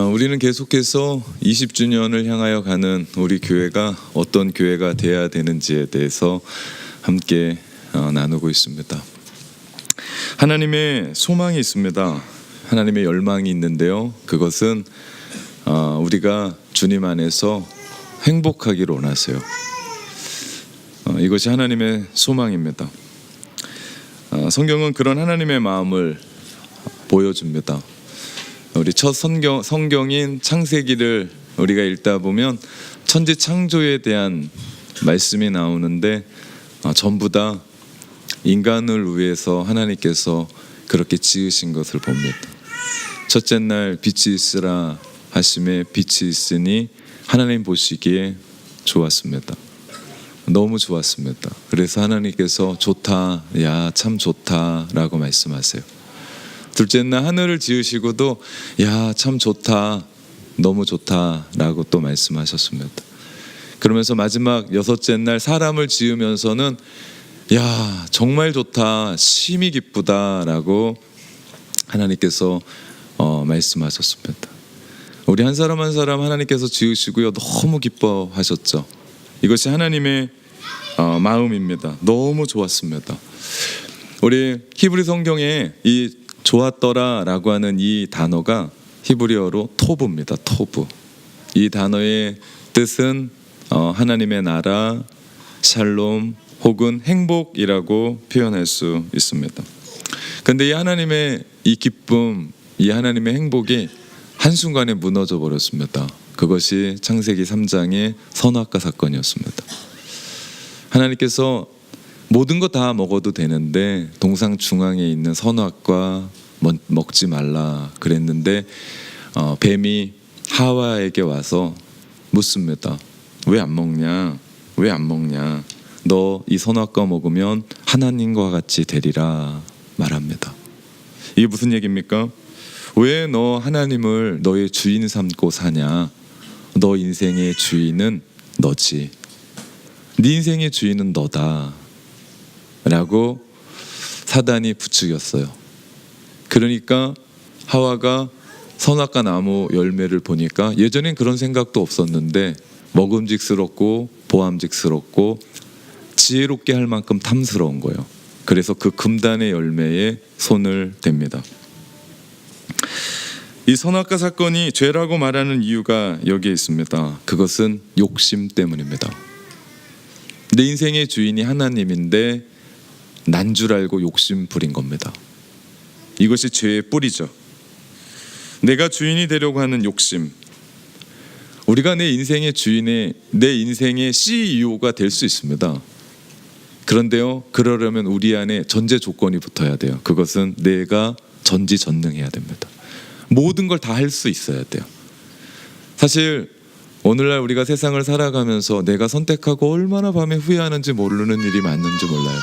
우리는 계속해서 20주년을 향하여 가는 우리 교회가 어떤 교회가 돼야 되는지에 대해서 함께 나누고 있습니다. 하나님의 소망이 있습니다. 하나님의 열망이 있는데요. 그것은 우리가 주님 안에서 행복하기를 원하세요. 이것이 하나님의 소망입니다. 성경은 그런 하나님의 마음을 보여줍니다. 우리 첫 성경인 창세기를 우리가 읽다 보면 천지 창조에 대한 말씀이 나오는데 전부 다 인간을 위해서 하나님께서 그렇게 지으신 것을 봅니다. 첫째 날 빛이 있으라 하심에 빛이 있으니 하나님 보시기에 좋았습니다. 너무 좋았습니다. 그래서 하나님께서 좋다, 야 참 좋다라고 말씀하세요. 둘째 날 하늘을 지으시고도 야 참 좋다, 너무 좋다라고 또 말씀하셨습니다. 그러면서 마지막 여섯째 날 사람을 지으면서는 야 정말 좋다, 심히 기쁘다라고 하나님께서 말씀하셨습니다. 우리 한 사람 한 사람 하나님께서 지으시고요 너무 기뻐하셨죠. 이것이 하나님의 마음입니다. 너무 좋았습니다. 우리 히브리 성경에 이 좋았더라라고 하는 이 단어가 히브리어로 토브입니다. 토브. 이 단어의 뜻은 하나님의 나라, 샬롬 혹은 행복이라고 표현할 수 있습니다. 그런데 이 하나님의 이 기쁨, 이 하나님의 행복이 한순간에 무너져 버렸습니다. 그것이 창세기 3장의 선악과 사건이었습니다. 하나님께서 모든 거 다 먹어도 되는데 동상 중앙에 있는 선악과 먹지 말라 그랬는데 뱀이 하와에게 와서 묻습니다. 왜 안 먹냐? 왜 안 먹냐? 너 이 선악과 먹으면 하나님과 같이 되리라 말합니다. 이게 무슨 얘기입니까? 왜 너 하나님을 너의 주인 삼고 사냐? 너 인생의 주인은 너지. 네 인생의 주인은 너다 라고 사단이 부추겼어요. 그러니까 하와가 선악과 나무 열매를 보니까 예전엔 그런 생각도 없었는데 먹음직스럽고 보암직스럽고 지혜롭게 할 만큼 탐스러운 거예요. 그래서 그 금단의 열매에 손을 댑니다. 이 선악과 사건이 죄라고 말하는 이유가 여기에 있습니다. 그것은 욕심 때문입니다. 내 인생의 주인이 하나님인데 난 줄 알고 욕심 부린 겁니다. 이것이 죄의 뿌리죠. 내가 주인이 되려고 하는 욕심. 우리가 내 인생의 주인의, 내 인생의 CEO가 될 수 있습니다. 그런데요, 그러려면 우리 안에 전제 조건이 붙어야 돼요. 그것은 내가 전지전능해야 됩니다. 모든 걸 다 할 수 있어야 돼요. 사실 오늘날 우리가 세상을 살아가면서 내가 선택하고 얼마나 밤에 후회하는지 모르는 일이 많은지 몰라요.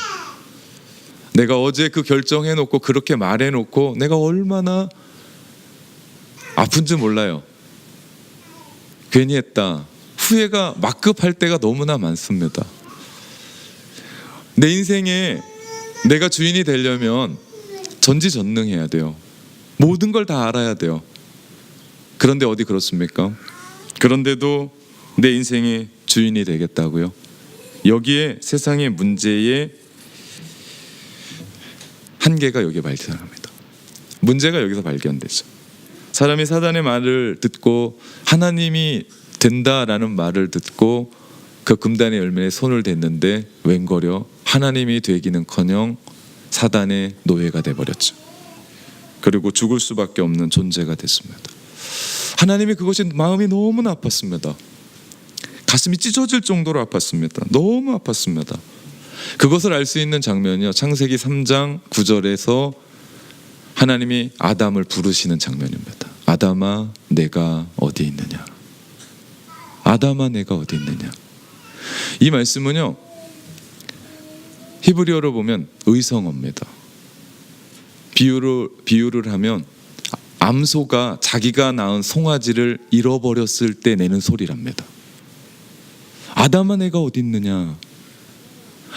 내가 어제 그 결정해놓고 그렇게 말해놓고 내가 얼마나 아픈지 몰라요. 괜히 했다. 후회가 막급할 때가 너무나 많습니다. 내 인생에 내가 주인이 되려면 전지전능해야 돼요. 모든 걸 다 알아야 돼요. 그런데 어디 그렇습니까? 그런데도 내 인생의 주인이 되겠다고요? 여기에 세상의 문제의 한계가 여기에 발견합니다. 문제가 여기서 발견되죠. 사람이 사단의 말을 듣고 하나님이 된다라는 말을 듣고 그 금단의 열매에 손을 댔는데 웬거려 하나님이 되기는커녕 사단의 노예가 돼버렸죠. 그리고 죽을 수밖에 없는 존재가 됐습니다. 하나님이 그것이 마음이 너무나 아팠습니다. 가슴이 찢어질 정도로 아팠습니다. 너무 아팠습니다. 그것을 알 수 있는 장면이요, 창세기 3장 9절에서 하나님이 아담을 부르시는 장면입니다. 아담아 내가 어디 있느냐? 아담아 내가 어디 있느냐? 이 말씀은요 히브리어로 보면 의성어입니다. 비유를 하면 암소가 자기가 낳은 송아지를 잃어버렸을 때 내는 소리랍니다. 아담아 내가 어디 있느냐?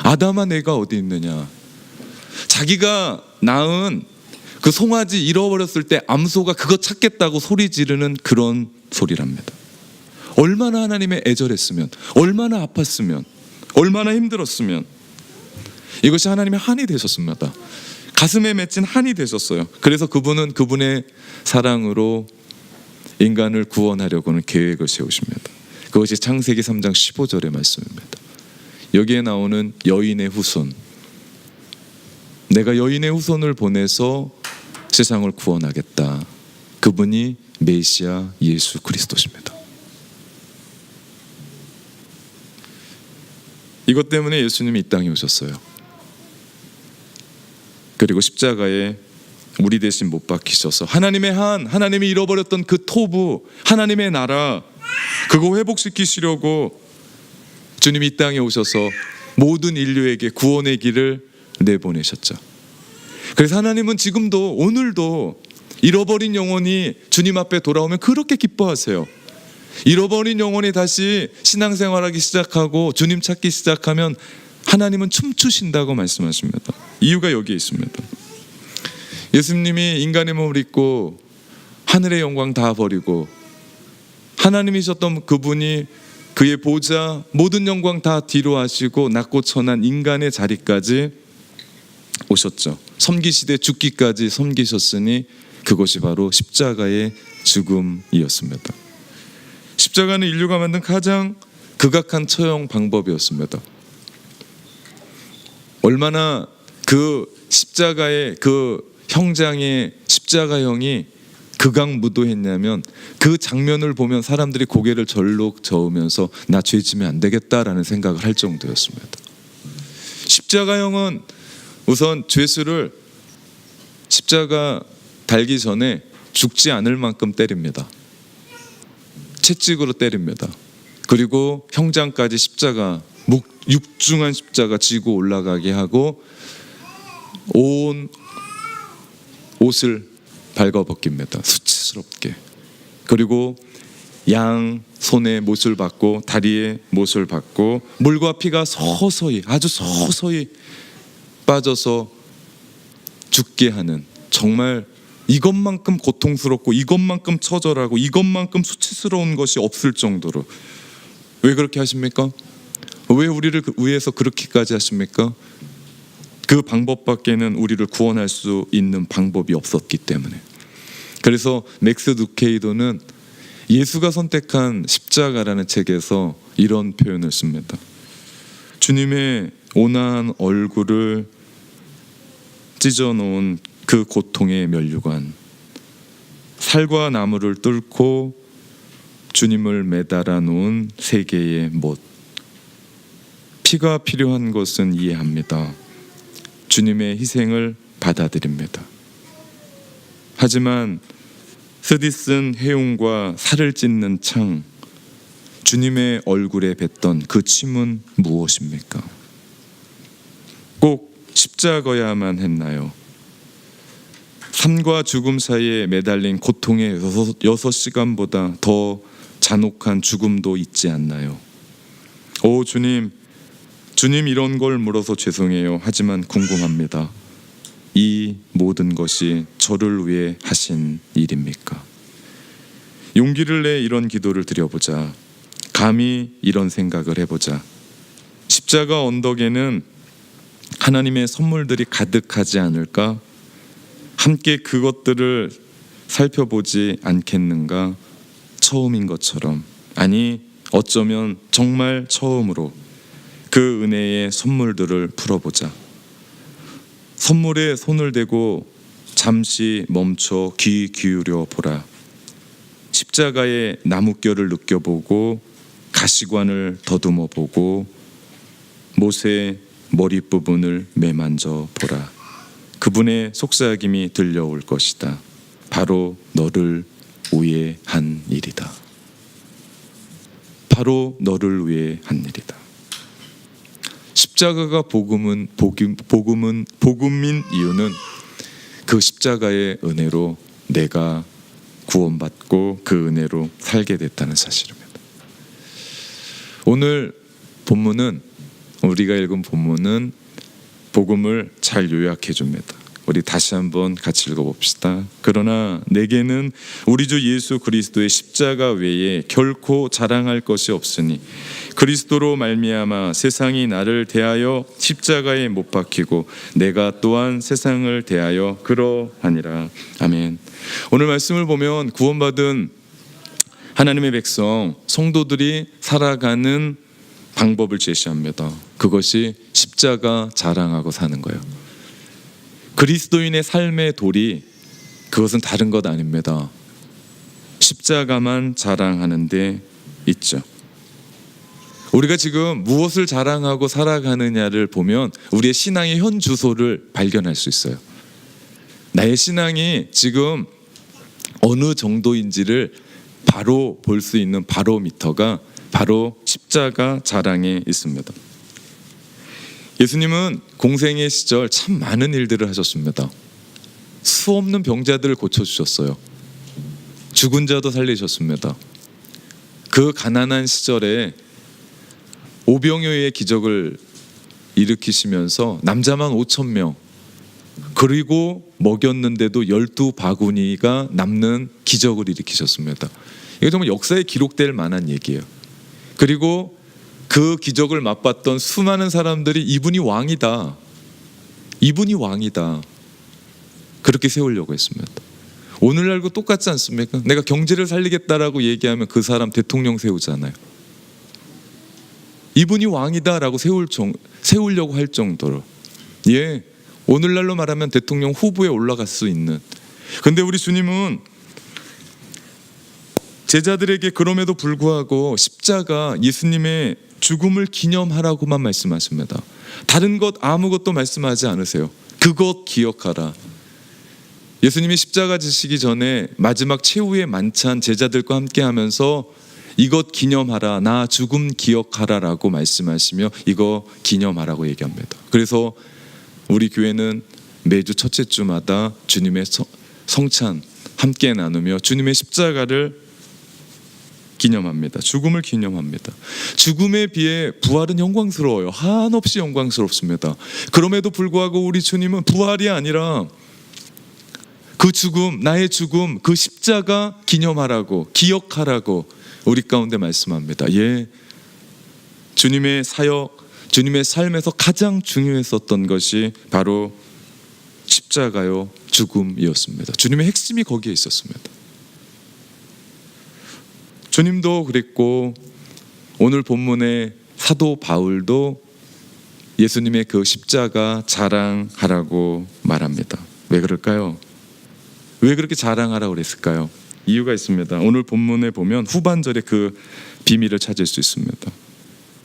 아담아 내가 어디 있느냐? 자기가 낳은 그 송아지 잃어버렸을 때 암소가 그거 찾겠다고 소리 지르는 그런 소리랍니다. 얼마나 하나님의 애절했으면, 얼마나 아팠으면, 얼마나 힘들었으면 이것이 하나님의 한이 되셨습니다. 가슴에 맺힌 한이 되셨어요. 그래서 그분은 그분의 사랑으로 인간을 구원하려고는 계획을 세우십니다. 그것이 창세기 3장 15절의 말씀입니다. 여기에 나오는 여인의 후손, 내가 여인의 후손을 보내서 세상을 구원하겠다. 그분이 메시아 예수 그리스도십니다. 이것 때문에 예수님이 이 땅에 오셨어요. 그리고 십자가에 우리 대신 못 박히셔서 하나님의 한, 하나님이 잃어버렸던 그 토부, 하나님의 나라, 그거 회복시키시려고 주님이 이 땅에 오셔서 모든 인류에게 구원의 길을 내보내셨죠. 그래서 하나님은 지금도, 오늘도 잃어버린 영혼이 주님 앞에 돌아오면 그렇게 기뻐하세요. 잃어버린 영혼이 다시 신앙생활하기 시작하고 주님 찾기 시작하면 하나님은 춤추신다고 말씀하십니다. 이유가 여기에 있습니다. 예수님이 인간의 몸을 입고 하늘의 영광 다 버리고 하나님이셨던 그분이 그의 보좌 모든 영광 다 뒤로 하시고 낮고 천한 인간의 자리까지 오셨죠. 섬기시되 죽기까지 섬기셨으니 그것이 바로 십자가의 죽음이었습니다. 십자가는 인류가 만든 가장 극악한 처형 방법이었습니다. 얼마나 그 십자가의 그 형장의 십자가형이 극악무도했냐면 그 장면을 보면 사람들이 고개를 절룩 저으면서 나 죄 지면 안 되겠다라는 생각을 할 정도였습니다. 십자가형은 우선 죄수를 십자가 달기 전에 죽지 않을 만큼 때립니다. 채찍으로 때립니다. 그리고 형장까지 십자가 육중한 십자가 지고 올라가게 하고 온 옷을 발가벗깁니다. 수치스럽게. 그리고 양 손에 못을 받고 다리에 못을 받고 물과 피가 서서히 아주 서서히 빠져서 죽게 하는, 정말 이것만큼 고통스럽고 이것만큼 처절하고 이것만큼 수치스러운 것이 없을 정도로. 왜 그렇게 하십니까? 왜 우리를 위해서 그렇게까지 하십니까? 그 방법밖에는 우리를 구원할 수 있는 방법이 없었기 때문에. 그래서 맥스 누케이도는 예수가 선택한 십자가라는 책에서 이런 표현을 씁니다. 주님의 온화한 얼굴을 찢어놓은 그 고통의 면류관, 살과 나무를 뚫고 주님을 매달아 놓은 세 개의 못. 피가 필요한 것은 이해합니다. 주님의 희생을 받아들입니다. 하지만 스디쓴 해웅과 살을 찢는 창, 주님의 얼굴에 뱉던 그 침은 무엇입니까? 꼭 십자가야만 했나요? 삶과 죽음 사이에 매달린 고통의 6시간보다 더 잔혹한 죽음도 있지 않나요? 오 주님 이런 걸 물어서 죄송해요. 하지만 궁금합니다. 이 모든 것이 저를 위해 하신 일입니까? 용기를 내 이런 기도를 드려보자. 감히 이런 생각을 해보자. 십자가 언덕에는 하나님의 선물들이 가득하지 않을까? 함께 그것들을 살펴보지 않겠는가? 처음인 것처럼, 아니 어쩌면 정말 처음으로 그 은혜의 선물들을 풀어보자. 선물에 손을 대고 잠시 멈춰 귀 기울여 보라. 십자가의 나뭇결을 느껴보고 가시관을 더듬어 보고 못의 머리 부분을 매만져 보라. 그분의 속삭임이 들려올 것이다. 바로 너를 위해 한 일이다. 바로 너를 위해 한 일이다. 십자가가 복음인 이유는 그 십자가의 은혜로 내가 구원받고 그 은혜로 살게 됐다는 사실입니다. 오늘 본문은, 우리가 읽은 본문은 복음을 잘 요약해 줍니다. 우리 다시 한번 같이 읽어봅시다. 그러나 내게는 우리 주 예수 그리스도의 십자가 외에 결코 자랑할 것이 없으니 그리스도로 말미암아 세상이 나를 대하여 십자가에 못 박히고 내가 또한 세상을 대하여 그러하니라. 아멘. 오늘 말씀을 보면 구원받은 하나님의 백성, 성도들이 살아가는 방법을 제시합니다. 그것이 십자가 자랑하고 사는 거예요. 그리스도인의 삶의 도리, 그것은 다른 것 아닙니다. 십자가만 자랑하는 데 있죠. 우리가 지금 무엇을 자랑하고 살아가느냐를 보면 우리의 신앙의 현 주소를 발견할 수 있어요. 나의 신앙이 지금 어느 정도인지를 바로 볼 수 있는 바로미터가 바로 십자가 자랑에 있습니다. 예수님은 공생의 시절 참 많은 일들을 하셨습니다. 수없는 병자들을 고쳐주셨어요. 죽은 자도 살리셨습니다. 그 가난한 시절에 오병이어의 기적을 일으키시면서 남자만 5,000명, 그리고 먹였는데도 12바구니가 남는 기적을 일으키셨습니다. 이게 정말 역사에 기록될 만한 얘기예요. 그리고 그 기적을 맛봤던 수많은 사람들이 이분이 왕이다, 이분이 왕이다, 그렇게 세우려고 했습니다. 오늘날과 똑같지 않습니까? 내가 경제를 살리겠다라고 얘기하면 그 사람 대통령 세우잖아요. 이분이 왕이다라고 세우려고 할 정도로, 오늘날로 말하면 대통령 후보에 올라갈 수 있는. 근데 우리 주님은 제자들에게 그럼에도 불구하고 십자가, 예수님의 죽음을 기념하라고만 말씀하십니다. 다른 것 아무것도 말씀하지 않으세요. 그것 기억하라. 예수님이 십자가 지시기 전에 마지막 최후의 만찬 제자들과 함께 하면서 이것 기념하라, 나 죽음 기억하라라고 말씀하시며 이거 기념하라고 얘기합니다. 그래서 우리 교회는 매주 첫째 주마다 주님의 성찬 함께 나누며 주님의 십자가를 기념합니다. 죽음을 기념합니다. 죽음에 비해 부활은 영광스러워요. 한없이 영광스럽습니다. 그럼에도 불구하고 우리 주님은 부활이 아니라 그 죽음, 나의 죽음, 그 십자가 기념하라고, 기억하라고 우리 가운데 말씀합니다. 주님의 사역, 주님의 삶에서 가장 중요했었던 것이 바로 십자가요, 죽음이었습니다. 주님의 핵심이 거기에 있었습니다. 주님도 그랬고 오늘 본문의 사도 바울도 예수님의 그 십자가 자랑하라고 말합니다. 왜 그럴까요? 왜 그렇게 자랑하라고 그랬을까요? 이유가 있습니다. 오늘 본문에 보면 후반절에 그 비밀을 찾을 수 있습니다.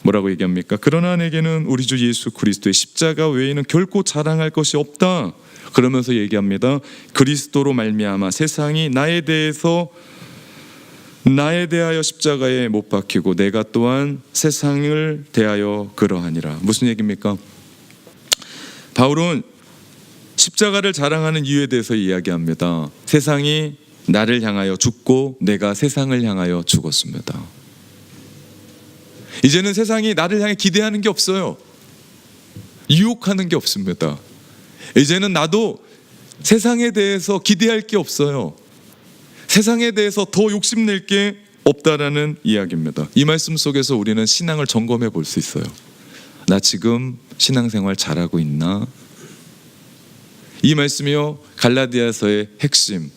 뭐라고 얘기합니까? 그러나 내게는 우리 주 예수 그리스도의 십자가 외에는 결코 자랑할 것이 없다. 그러면서 얘기합니다. 그리스도로 말미암아 세상이 나에 대하여 십자가에 못 박히고 내가 또한 세상을 대하여 그러하니라. 무슨 얘기입니까? 바울은 십자가를 자랑하는 이유에 대해서 이야기합니다. 세상이 나를 향하여 죽고 내가 세상을 향하여 죽었습니다. 이제는 세상이 나를 향해 기대하는 게 없어요. 유혹하는 게 없습니다. 이제는 나도 세상에 대해서 기대할 게 없어요. 세상에 대해서 더 욕심낼 게 없다라는 이야기입니다. 이 말씀 속에서 우리는 신앙을 점검해 볼 수 있어요. 나 지금 신앙생활 잘하고 있나? 이 말씀이요, 갈라디아서의 핵심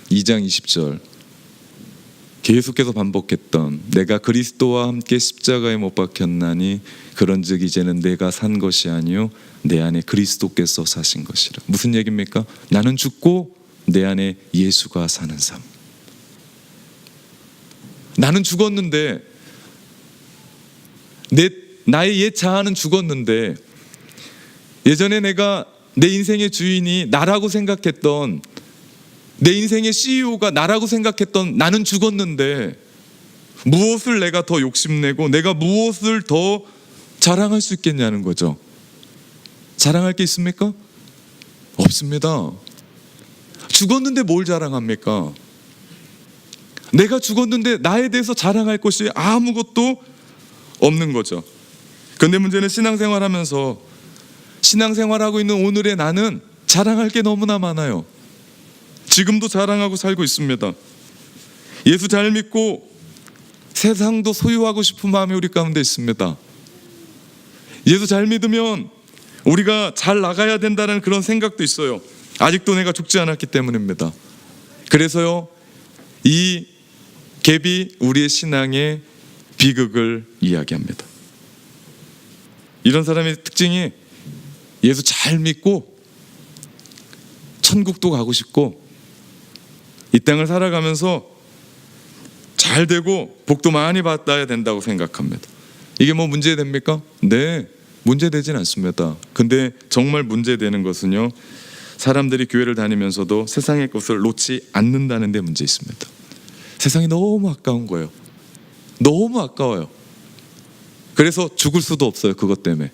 2장 20절 계속해서 반복했던 내가 그리스도와 함께 십자가에 못 박혔나니 그런즉 이제는 내가 산 것이 아니요 내 안에 그리스도께서 사신 것이라. 무슨 얘기입니까? 나는 죽고 내 안에 예수가 사는 삶. 나는 죽었는데 나의 옛 자아는 죽었는데 예전에 내가 내 인생의 주인이 나라고 생각했던, 내 인생의 CEO가 나라고 생각했던 나는 죽었는데 무엇을 내가 더 욕심내고 내가 무엇을 더 자랑할 수 있겠냐는 거죠. 자랑할 게 있습니까? 없습니다. 죽었는데 뭘 자랑합니까? 내가 죽었는데 나에 대해서 자랑할 것이 아무것도 없는 거죠. 그런데 문제는 신앙생활하면서 신앙생활하고 있는 오늘의 나는 자랑할 게 너무나 많아요. 지금도 자랑하고 살고 있습니다. 예수 잘 믿고 세상도 소유하고 싶은 마음이 우리 가운데 있습니다. 예수 잘 믿으면 우리가 잘 나가야 된다는 그런 생각도 있어요. 아직도 내가 죽지 않았기 때문입니다. 그래서요, 이 갭이 우리의 신앙의 비극을 이야기합니다. 이런 사람의 특징이 예수 잘 믿고 천국도 가고 싶고 이 땅을 살아가면서 잘 되고 복도 많이 받아야 된다고 생각합니다. 이게 뭐 문제됩니까? 네, 문제되진 않습니다. 근데 정말 문제되는 것은요, 사람들이 교회를 다니면서도 세상의 것을 놓지 않는다는 데 문제 있습니다. 세상이 너무 아까운 거예요. 너무 아까워요. 그래서 죽을 수도 없어요. 그것 때문에.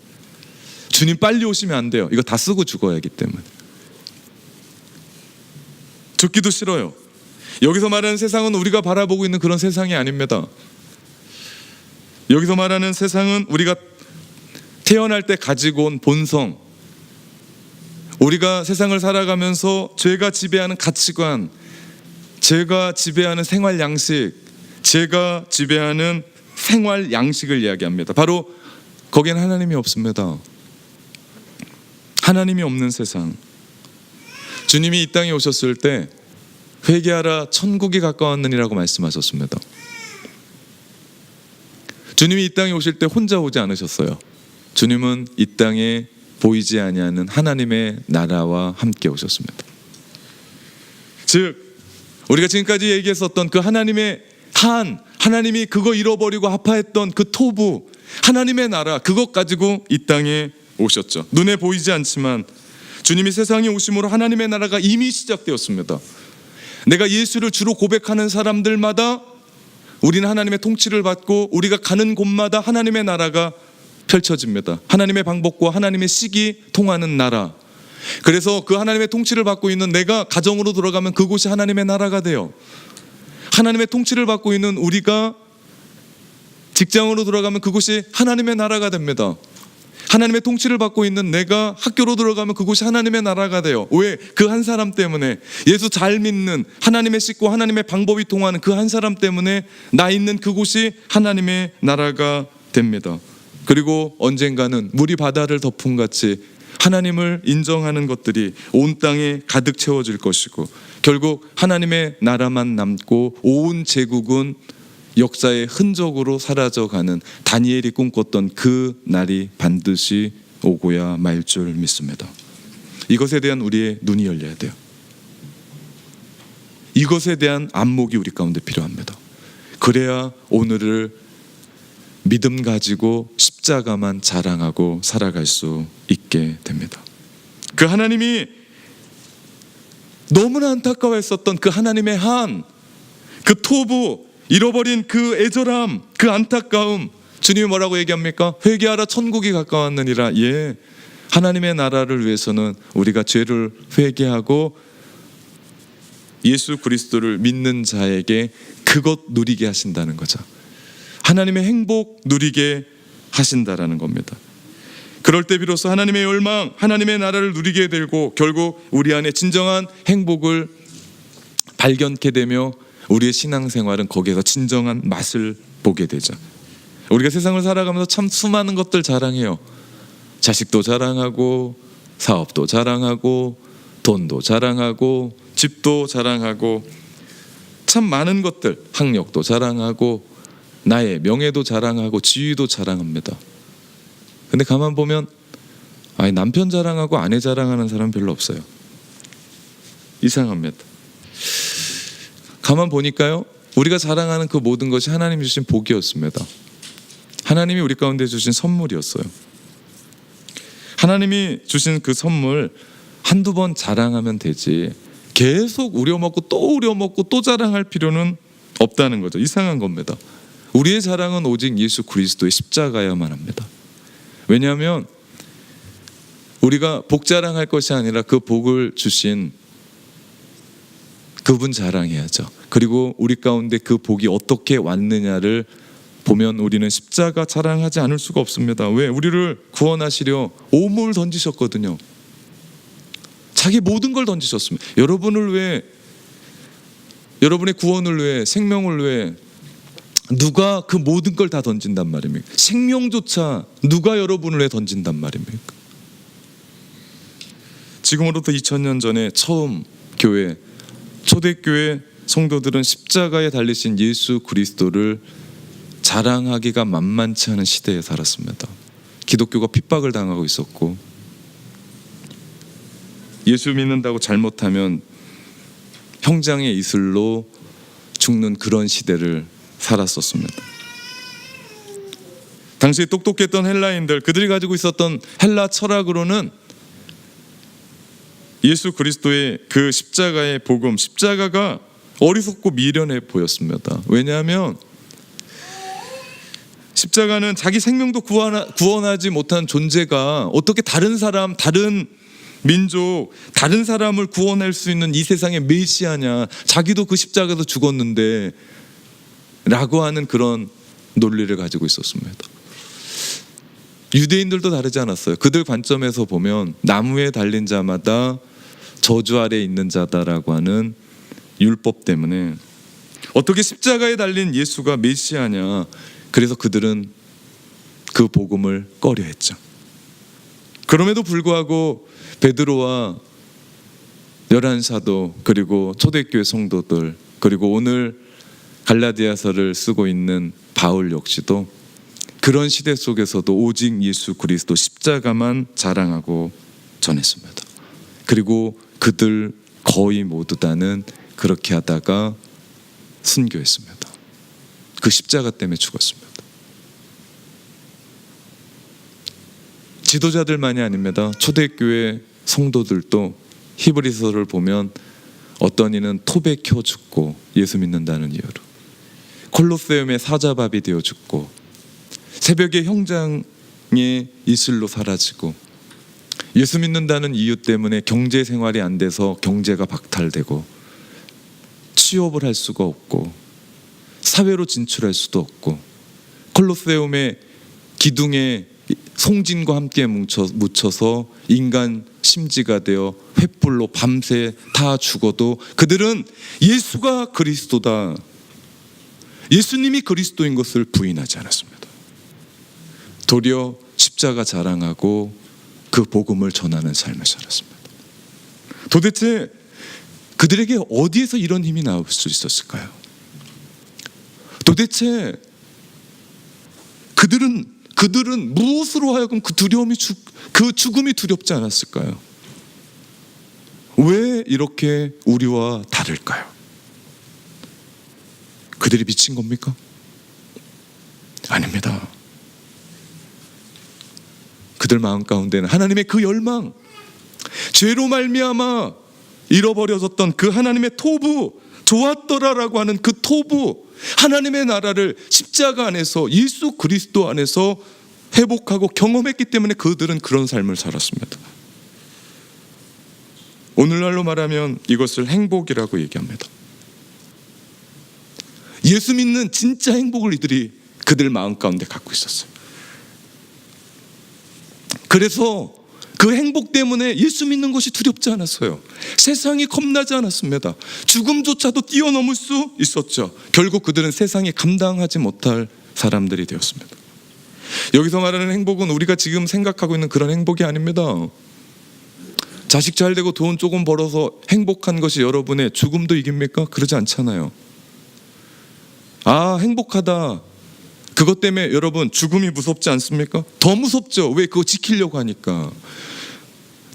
주님 빨리 오시면 안 돼요. 이거 다 쓰고 죽어야 하기 때문에. 죽기도 싫어요. 여기서 말하는 세상은 우리가 바라보고 있는 그런 세상이 아닙니다. 여기서 말하는 세상은 우리가 태어날 때 가지고 온 본성, 우리가 세상을 살아가면서 죄가 지배하는 가치관, 죄가 지배하는 생활 양식, 죄가 지배하는 생활 양식을 이야기합니다. 바로 거기엔 하나님이 없습니다. 하나님이 없는 세상. 주님이 이 땅에 오셨을 때 회개하라 천국이 가까웠느니라고 말씀하셨습니다. 주님이 이 땅에 오실 때 혼자 오지 않으셨어요. 주님은 이 땅에 보이지 아니하는 하나님의 나라와 함께 오셨습니다. 즉 우리가 지금까지 얘기했었던 그 하나님의 하나님이 그거 잃어버리고 아파했던 그 토부, 하나님의 나라, 그것 가지고 이 땅에 오셨죠. 눈에 보이지 않지만 주님이 세상에 오심으로 하나님의 나라가 이미 시작되었습니다. 내가 예수를 주로 고백하는 사람들마다 우리는 하나님의 통치를 받고 우리가 가는 곳마다 하나님의 나라가 펼쳐집니다. 하나님의 방법과 하나님의 식이 통하는 나라. 그래서 그 하나님의 통치를 받고 있는 내가 가정으로 들어가면 그곳이 하나님의 나라가 돼요. 하나님의 통치를 받고 있는 우리가 직장으로 들어가면 그곳이 하나님의 나라가 됩니다. 하나님의 통치를 받고 있는 내가 학교로 들어가면 그곳이 하나님의 나라가 돼요. 왜? 그 한 사람 때문에, 예수 잘 믿는 하나님의 식과 하나님의 방법이 통하는 그 한 사람 때문에 나 있는 그곳이 하나님의 나라가 됩니다. 그리고 언젠가는 물이 바다를 덮은 같이 하나님을 인정하는 것들이 온 땅에 가득 채워질 것이고 결국 하나님의 나라만 남고 온 제국은 역사의 흔적으로 사라져가는 다니엘이 꿈꿨던 그 날이 반드시 오고야 말 줄 믿습니다. 이것에 대한 우리의 눈이 열려야 돼요. 이것에 대한 안목이 우리 가운데 필요합니다. 그래야 오늘을 믿음 가지고 십자가만 자랑하고 살아갈 수 있게 됩니다. 그 하나님이 너무나 안타까워했었던 그 하나님의 그 토부, 잃어버린 그 애절함, 그 안타까움, 주님이 뭐라고 얘기합니까? 회개하라 천국이 가까웠느니라. 예, 하나님의 나라를 위해서는 우리가 죄를 회개하고 예수 그리스도를 믿는 자에게 그것 누리게 하신다는 거죠. 하나님의 행복 누리게 하신다라는 겁니다. 그럴 때 비로소 하나님의 열망, 하나님의 나라를 누리게 되고 결국 우리 안에 진정한 행복을 발견케 되며 우리의 신앙생활은 거기에서 진정한 맛을 보게 되죠. 우리가 세상을 살아가면서 참 수많은 것들 자랑해요. 자식도 자랑하고 사업도 자랑하고 돈도 자랑하고 집도 자랑하고 참 많은 것들, 학력도 자랑하고 나의 명예도 자랑하고 지위도 자랑합니다. 근데 가만 보면 남편 자랑하고 아내 자랑하는 사람은 별로 없어요. 이상합니다. 가만 보니까요, 우리가 자랑하는 그 모든 것이 하나님이 주신 복이었습니다. 하나님이 우리 가운데 주신 선물이었어요. 하나님이 주신 그 선물 한두 번 자랑하면 되지 계속 우려먹고 또 우려먹고 또 자랑할 필요는 없다는 거죠. 이상한 겁니다. 우리의 자랑은 오직 예수 그리스도의 십자가야만 합니다. 왜냐하면 우리가 복 자랑할 것이 아니라 그 복을 주신 그분 자랑해야죠. 그리고 우리 가운데 그 복이 어떻게 왔느냐를 보면 우리는 십자가 자랑하지 않을 수가 없습니다. 왜? 우리를 구원하시려 온몸을 던지셨거든요. 자기 모든 걸 던지셨습니다. 여러분을 위해, 여러분의 구원을 위해, 생명을 위해 누가 그 모든 걸 다 던진단 말입니까? 생명조차 누가 여러분을 위해 던진단 말입니까? 지금으로부터 2000년 전에 처음 교회, 초대교회 성도들은 십자가에 달리신 예수 그리스도를 자랑하기가 만만치 않은 시대에 살았습니다. 기독교가 핍박을 당하고 있었고, 예수 믿는다고 잘못하면 형장의 이슬로 죽는 그런 시대를 살았었습니다. 당시 똑똑했던 헬라인들, 그들이 가지고 있었던 헬라 철학으로는 예수 그리스도의 그 십자가의 복음, 십자가가 어리석고 미련해 보였습니다. 왜냐하면 십자가는 자기 생명도 구원하지 못한 존재가 어떻게 다른 사람, 다른 민족, 다른 사람을 구원할 수 있는 이 세상의 메시아냐, 자기도 그 십자가에서 죽었는데 라고 하는 그런 논리를 가지고 있었습니다. 유대인들도 다르지 않았어요. 그들 관점에서 보면 나무에 달린 자마다 저주 아래에 있는 자다라고 하는 율법 때문에 어떻게 십자가에 달린 예수가 메시아냐, 그래서 그들은 그 복음을 꺼려했죠. 그럼에도 불구하고 베드로와 11사도, 그리고 초대교회 성도들, 그리고 오늘 갈라디아서를 쓰고 있는 바울 역시도 그런 시대 속에서도 오직 예수 그리스도 십자가만 자랑하고 전했습니다. 그리고 그들 거의 모두 다는 그렇게 하다가 순교했습니다. 그 십자가 때문에 죽었습니다. 지도자들만이 아닙니다. 초대교회 성도들도 히브리서를 보면 어떤 이는 톱에 켜 죽고 예수 믿는다는 이유로, 콜로세움의 사자밥이 되어 죽고, 새벽에 형장의 이슬로 사라지고, 예수 믿는다는 이유 때문에 경제 생활이 안 돼서 경제가 박탈되고, 취업을 할 수가 없고, 사회로 진출할 수도 없고, 콜로세움의 기둥에 송진과 함께 묻혀서 인간 심지가 되어 횃불로 밤새 다 죽어도 그들은 예수가 그리스도다, 예수님이 그리스도인 것을 부인하지 않았습니다. 도리어 십자가 자랑하고 그 복음을 전하는 삶을 살았습니다. 도대체 그들에게 어디에서 이런 힘이 나올 수 있었을까요? 도대체 그들은 무엇으로 하여금 그 죽음이 두렵지 않았을까요? 왜 이렇게 우리와 다를까요? 그들이 미친 겁니까? 아닙니다. 그들 마음 가운데는 하나님의 그 열망, 죄로 말미암아 잃어버려졌던 그 하나님의 토부, 좋았더라라고 하는 그 토부, 하나님의 나라를 십자가 안에서, 예수 그리스도 안에서 회복하고 경험했기 때문에 그들은 그런 삶을 살았습니다. 오늘날로 말하면 이것을 행복이라고 얘기합니다. 예수 믿는 진짜 행복을 그들 마음 가운데 갖고 있었어요. 그래서 그 행복 때문에 예수 믿는 것이 두렵지 않았어요. 세상이 겁나지 않았습니다. 죽음조차도 뛰어넘을 수 있었죠. 결국 그들은 세상이 감당하지 못할 사람들이 되었습니다. 여기서 말하는 행복은 우리가 지금 생각하고 있는 그런 행복이 아닙니다. 자식 잘 되고 돈 조금 벌어서 행복한 것이 여러분의 죽음도 이깁니까? 그러지 않잖아요. 아, 행복하다, 그것 때문에 여러분 죽음이 무섭지 않습니까? 더 무섭죠. 왜? 그거 지키려고 하니까.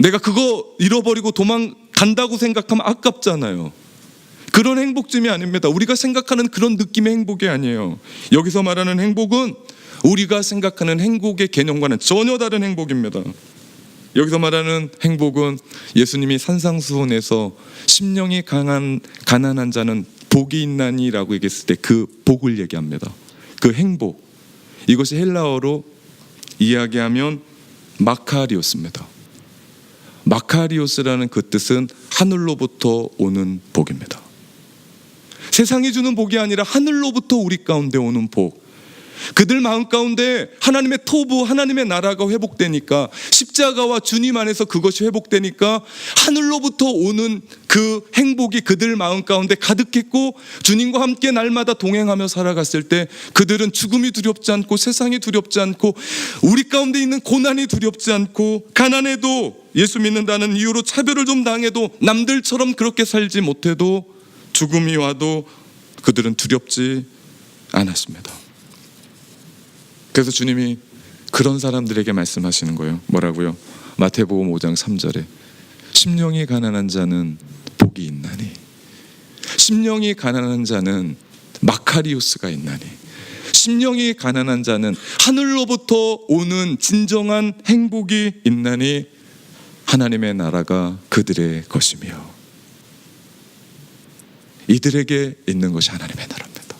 내가 그거 잃어버리고 도망간다고 생각하면 아깝잖아요. 그런 행복쯤이 아닙니다. 우리가 생각하는 그런 느낌의 행복이 아니에요. 여기서 말하는 행복은 우리가 생각하는 행복의 개념과는 전혀 다른 행복입니다. 여기서 말하는 행복은 예수님이 산상수훈에서 심령이 가난한 자는 복이 있나니라고 얘기했을 때 그 복을 얘기합니다. 그 행복, 이것이 헬라어로 이야기하면 마카리오스입니다. 마카리오스라는 그 뜻은 하늘로부터 오는 복입니다. 세상이 주는 복이 아니라 하늘로부터 우리 가운데 오는 복, 그들 마음 가운데 하나님의 토부, 하나님의 나라가 회복되니까, 십자가와 주님 안에서 그것이 회복되니까 하늘로부터 오는 그 행복이 그들 마음 가운데 가득했고, 주님과 함께 날마다 동행하며 살아갔을 때 그들은 죽음이 두렵지 않고, 세상이 두렵지 않고, 우리 가운데 있는 고난이 두렵지 않고, 가난해도 예수 믿는다는 이유로 차별을 좀 당해도, 남들처럼 그렇게 살지 못해도, 죽음이 와도 그들은 두렵지 않았습니다. 그래서 주님이 그런 사람들에게 말씀하시는 거예요. 뭐라고요? 마태복음 5장 3절에 심령이 가난한 자는 복이 있나니, 심령이 가난한 자는 마카리오스가 있나니, 심령이 가난한 자는 하늘로부터 오는 진정한 행복이 있나니, 하나님의 나라가 그들의 것이며 이들에게 있는 것이 하나님의 나라입니다.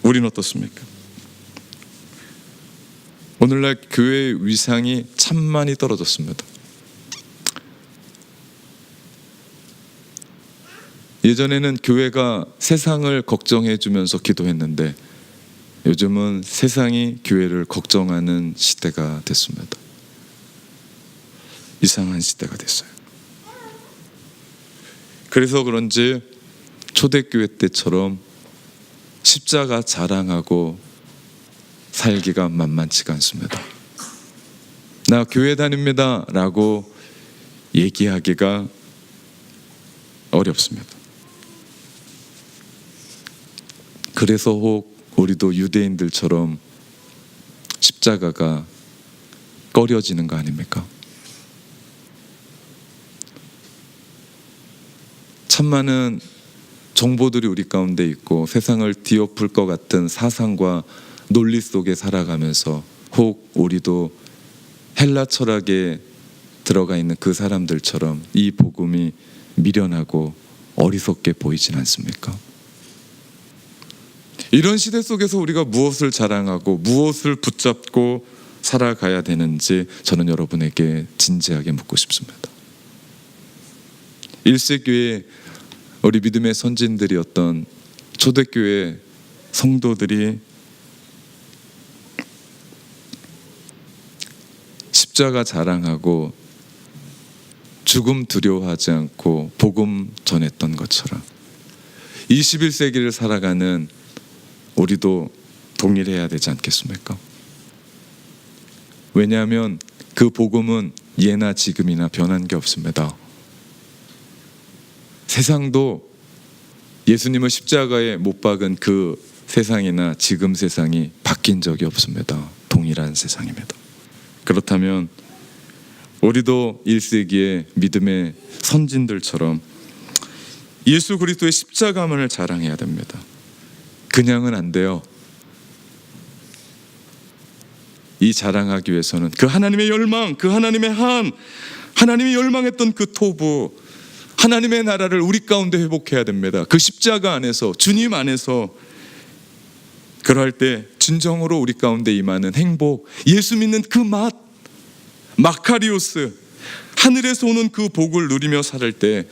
우리는 어떻습니까? 오늘날 교회의 위상이 참 많이 떨어졌습니다. 예전에는 교회가 세상을 걱정해 주면서 기도했는데, 요즘은 세상이 교회를 걱정하는 시대가 됐습니다. 이상한 시대가 됐어요. 그래서 그런지 초대교회 때처럼 십자가 자랑하고 살기가 만만치가 않습니다. 나 교회 다닙니다 라고 얘기하기가 어렵습니다. 그래서 혹 우리도 유대인들처럼 십자가가 꺼려지는 거 아닙니까? 참 많은 정보들이 우리 가운데 있고, 세상을 뒤엎을 것 같은 사상과 논리 속에 살아가면서 혹 우리도 헬라 철학에 들어가 있는 그 사람들처럼 이 복음이 미련하고 어리석게 보이진 않습니까? 이런 시대 속에서 우리가 무엇을 자랑하고 무엇을 붙잡고 살아가야 되는지 저는 여러분에게 진지하게 묻고 싶습니다. 1세기에 우리 믿음의 선진들이었던 초대교회 성도들이 십자가 자랑하고 죽음 두려워하지 않고 복음 전했던 것처럼 21세기를 살아가는 우리도 동일해야 되지 않겠습니까? 왜냐하면 그 복음은 예나 지금이나 변한 게 없습니다. 세상도 예수님을 십자가에 못 박은 그 세상이나 지금 세상이 바뀐 적이 없습니다. 동일한 세상입니다. 그렇다면 우리도 1세기의 믿음의 선진들처럼 예수 그리스도의 십자가만을 자랑해야 됩니다. 그냥은 안 돼요. 이 자랑하기 위해서는 그 하나님의 열망, 그 하나님의 하나님이 열망했던 그 토부, 하나님의 나라를 우리 가운데 회복해야 됩니다. 그 십자가 안에서, 주님 안에서. 그럴 때 진정으로 우리 가운데 임하는 행복, 예수 믿는 그 맛, 마카리오스, 하늘에서 오는 그 복을 누리며 살 때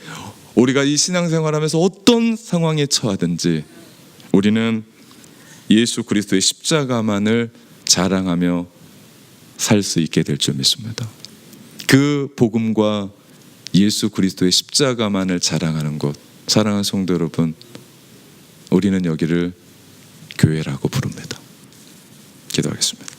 우리가 이 신앙생활하면서 어떤 상황에 처하든지 우리는 예수 그리스도의 십자가만을 자랑하며 살 수 있게 될 줄 믿습니다. 그 복음과 예수 그리스도의 십자가만을 자랑하는 것, 사랑하는 성도 여러분, 우리는 여기를 교회라고 부릅니다. 기도하겠습니다.